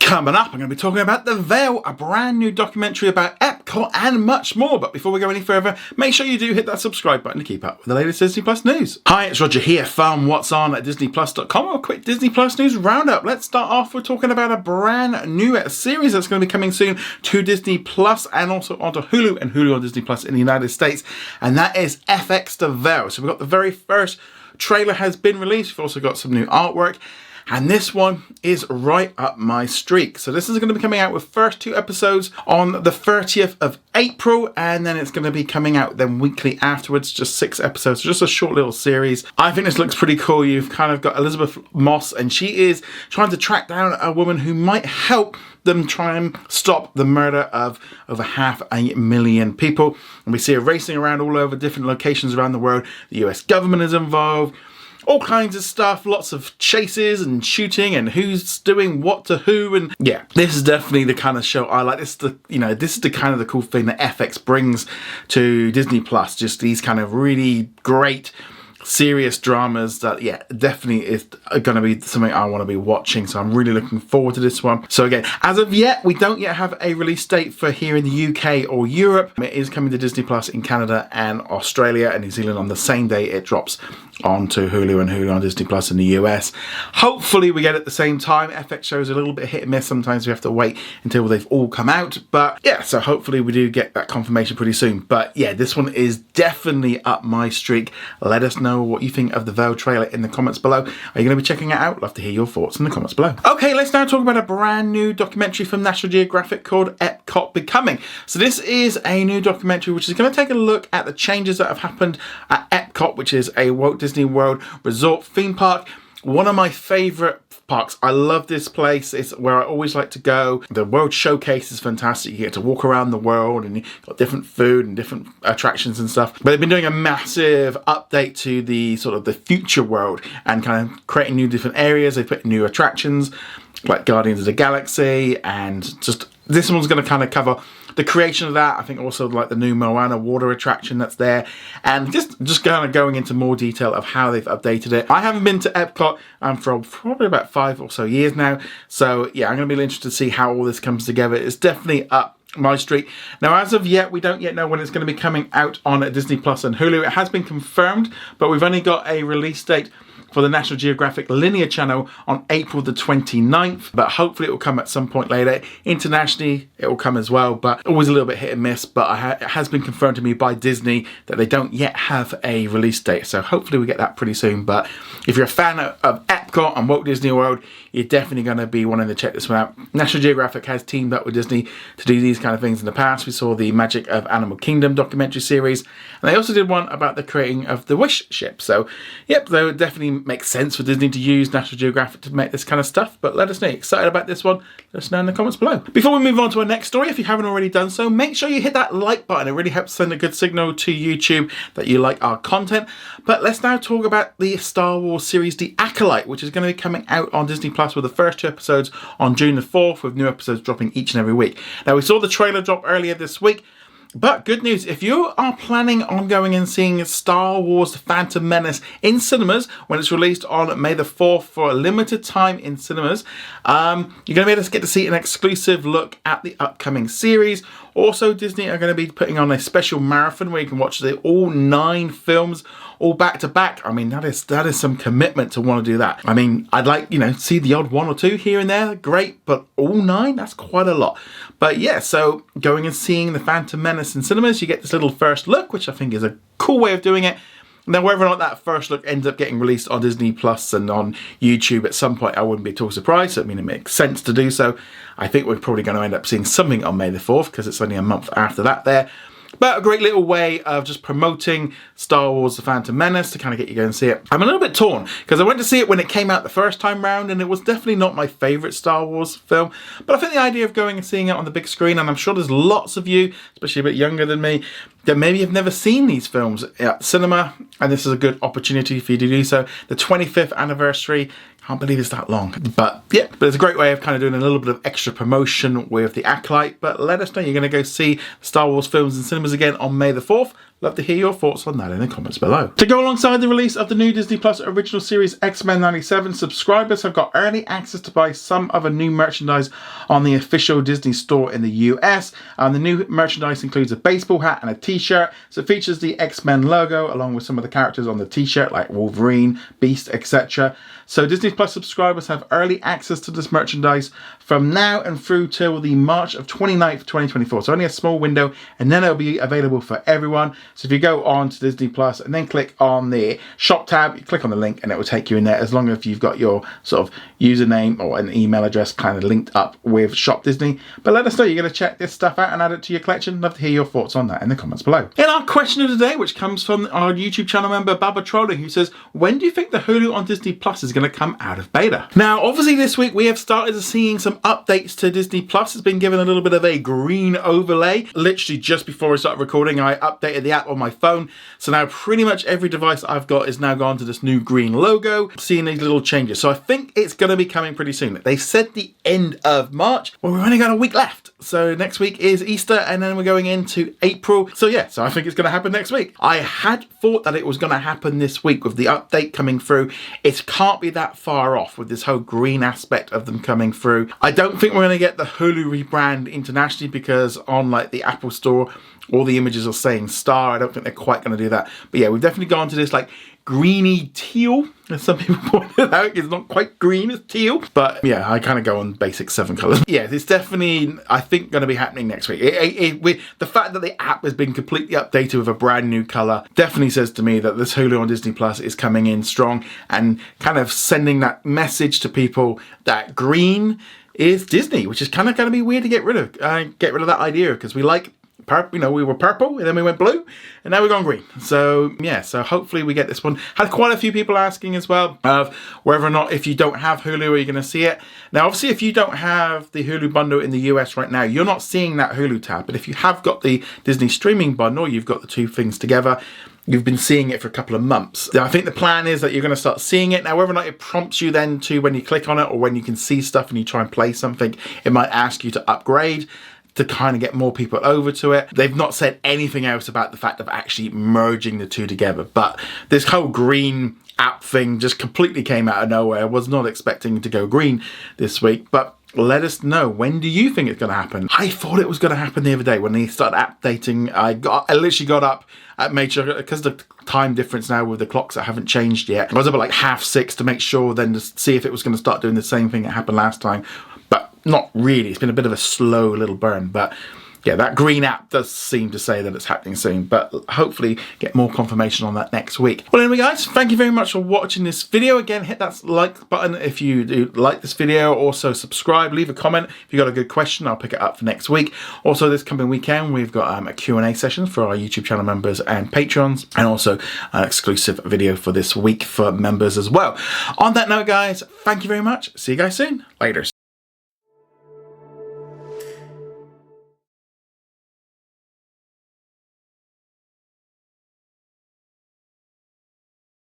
Coming up, I'm going to be talking about The Veil, a brand new documentary about EPCOT and much more. But before we go any further, make sure you do hit that subscribe button to keep up with the latest Disney Plus news. Hi, it's Roger here from What's On at DisneyPlus.com. A quick Disney Plus news roundup. Let's start off with talking about a brand new series that's going to be coming soon to Disney Plus and also onto Hulu and Hulu on Disney Plus in the United States. And that is FX The Veil. So we've got the very first trailer has been released. We've also got some new artwork. And this one is right up my street. So this is going to be coming out with first 2 episodes on the 30th of April. And then it's going to be coming out then weekly afterwards. Just 6 episodes. Just a short little series. I think this looks pretty cool. You've kind of got Elizabeth Moss. And she is trying to track down a woman who might help them try and stop the murder of over 500,000 people. And we see her racing around all over different locations around the world. The US government is involved. All kinds of stuff, lots of chases and shooting and who's doing what to who, and yeah, this is definitely the kind of show I like. This is the kind of the cool thing that FX brings to Disney Plus. Just these kind of really great serious dramas that, yeah, definitely is going to be something I want to be watching. So I'm really looking forward to this one. So again, as of yet, we don't yet have a release date for here in the UK or Europe. It is coming to Disney Plus in Canada and Australia and New Zealand on the same day it drops onto Hulu and Hulu on Disney Plus in the US. Hopefully we get it at the same time. FX shows a little bit hit and miss. Sometimes we have to wait until they've all come out. But yeah, so hopefully we do get that confirmation pretty soon. But yeah, this one is definitely up my streak. Let us know what you think of the Veil trailer in the comments below. Are you going to be checking it out? Love to hear your thoughts in the comments below. Okay, let's now talk about a brand new documentary from National Geographic called EPCOT Becoming. So this is a new documentary which is going to take a look at the changes that have happened at EPCOT, which is a Walt Disney World resort theme park. One of my favourite parks. I love this place. It's where I always like to go. The World Showcase is fantastic. You get to walk around the world and you've got different food and different attractions and stuff. But they've been doing a massive update to the sort of the future world and kind of creating new different areas. They put new attractions like Guardians of the Galaxy, and just this one's going to kind of cover the creation of that. I think also like the new Moana water attraction that's there, and just kind of going into more detail of how they've updated it. I haven't been to Epcot for probably about 5 or so years now, so yeah, I'm going to be interested to see how all this comes together. It's definitely up my street. Now, as of yet, we don't yet know when it's going to be coming out on Disney Plus and Hulu. It has been confirmed, but we've only got a release date for the National Geographic linear channel on April the 29th, but hopefully it will come at some point later. Internationally, it will come as well, but always a little bit hit and miss. But it has been confirmed to me by Disney that they don't yet have a release date, so hopefully we get that pretty soon. But if you're a fan of EPCOT and Walt Disney World, you're definitely going to be wanting to check this one out. National Geographic has teamed up with Disney to do these kind of things in the past. We saw the Magic of Animal Kingdom documentary series, and they also did one about the creating of the Wish ship. So yep, they would definitely makes sense for Disney to use National Geographic to make this kind of stuff. But let us know, excited about this one, let us know in the comments below. Before we move on to our next story, if you haven't already done so, make sure you hit that like button. It really helps send a good signal to YouTube that you like our content. But let's now talk about the Star Wars series The Acolyte, which is going to be coming out on Disney Plus with the first 2 episodes on June the 4th, with new episodes dropping each and every week. Now, we saw the trailer drop earlier this week, but good news, if you are planning on going and seeing Star Wars The Phantom Menace in cinemas when it's released on May the 4th for a limited time in cinemas, you're going to be able to get to see an exclusive look at the upcoming series. Also, Disney are going to be putting on a special marathon where you can watch all 9 films all back to back. I mean, that is some commitment to want to do that. I mean, I'd like, see the odd 1 or 2 here and there, great, but all 9, that's quite a lot. But yeah, so going and seeing The Phantom Menace in cinemas, you get this little first look, which I think is a cool way of doing it. Now, whether or not that first look ends up getting released on Disney Plus and on YouTube at some point, I wouldn't be at all surprised. I mean, it makes sense to do so. I think we're probably going to end up seeing something on May the 4th because it's only a month after that there. But a great little way of just promoting Star Wars The Phantom Menace to kind of get you going and see it. I'm a little bit torn because I went to see it when it came out the first time round and it was definitely not my favourite Star Wars film. But I think the idea of going and seeing it on the big screen, and I'm sure there's lots of you, especially a bit younger than me, that maybe have never seen these films at cinema, and this is a good opportunity for you to do so. The 25th anniversary, can't believe it's that long. But yeah, but it's a great way of kind of doing a little bit of extra promotion with The Acolyte. But let us know, you're going to go see Star Wars films in cinemas again on May the 4th. Love to hear your thoughts on that in the comments below. To go alongside the release of the new Disney Plus original series X-Men 97, subscribers have got early access to buy some of a new merchandise on the official Disney store in the US. The new merchandise includes a baseball hat and a t-shirt. So it features the X-Men logo along with some of the characters on the t-shirt like Wolverine, Beast, etc. So Disney Plus subscribers have early access to this merchandise from now and through till the March of 29th, 2024. So only a small window, and then it'll be available for everyone. So if you go on to Disney Plus and then click on the shop tab, you click on the link and it will take you in there, as long as you've got your sort of username or an email address kind of linked up with Shop Disney. But let us know you're going to check this stuff out and add it to your collection. Love to hear your thoughts on that in the comments below. In our question of the day, which comes from our YouTube channel member Baba Trolling, who says, when do you think the Hulu on Disney Plus is going to come out of beta? Now, obviously this week we have started seeing some updates to Disney Plus. It's been given a little bit of a green overlay. Literally just before I started recording, I updated the app on my phone. So now pretty much every device I've got is now gone to this new green logo. Seeing these little changes. So I think it's going to be coming pretty soon. They said the end of March. Well, we've only got a week left. So next week is Easter and then we're going into April. So yeah, so I think it's going to happen next week. I had thought that it was going to happen this week with the update coming through. It can't be that far off with this whole green aspect of them coming through. I don't think we're going to get the Hulu rebrand internationally, because on like the Apple Store, all the images are saying Star. I don't think they're quite going to do that. But yeah, we've definitely gone to this like greeny teal, as some people pointed out. It's not quite green, it's teal. But yeah, I kind of go on basic 7 colours. Yeah, it's definitely, I think, going to be happening next week. The fact that the app has been completely updated with a brand new colour definitely says to me that this Hulu on Disney Plus is coming in strong and kind of sending that message to people that green is Disney, which is kind of going to be weird to get rid of. Get rid of that idea, because we like purple, you know, we were purple and then we went blue and now we're gone green. So yeah, so hopefully we get this one. Had quite a few people asking as well of whether or not, if you don't have Hulu, are you going to see it? Now obviously if you don't have the Hulu bundle in the US right now, you're not seeing that Hulu tab. But if you have got the Disney streaming bundle, you've got the two things together, you've been seeing it for a couple of months. I think the plan is that you're going to start seeing it. Now, whether or not it prompts you then to, when you click on it or when you can see stuff and you try and play something, it might ask you to upgrade to kind of get more people over to it. They've not said anything else about the fact of actually merging the two together. But this whole green app thing just completely came out of nowhere. I was not expecting it to go green this week, but let us know, when do you think it's going to happen? I thought it was going to happen the other day when they started updating. I literally got up, made sure, because the time difference now with the clocks that haven't changed yet, I was up at like 6:30 to make sure then to see if it was going to start doing the same thing that happened last time. But not really. It's been a bit of a slow little burn, but yeah, that green app does seem to say that it's happening soon, but hopefully get more confirmation on that next week. Well, anyway, guys, thank you very much for watching this video. Again, hit that like button if you do like this video. Also, subscribe, leave a comment. If you've got a good question, I'll pick it up for next week. Also, this coming weekend, we've got a Q&A session for our YouTube channel members and patrons, and also an exclusive video for this week for members as well. On that note, guys, thank you very much. See you guys soon. Later.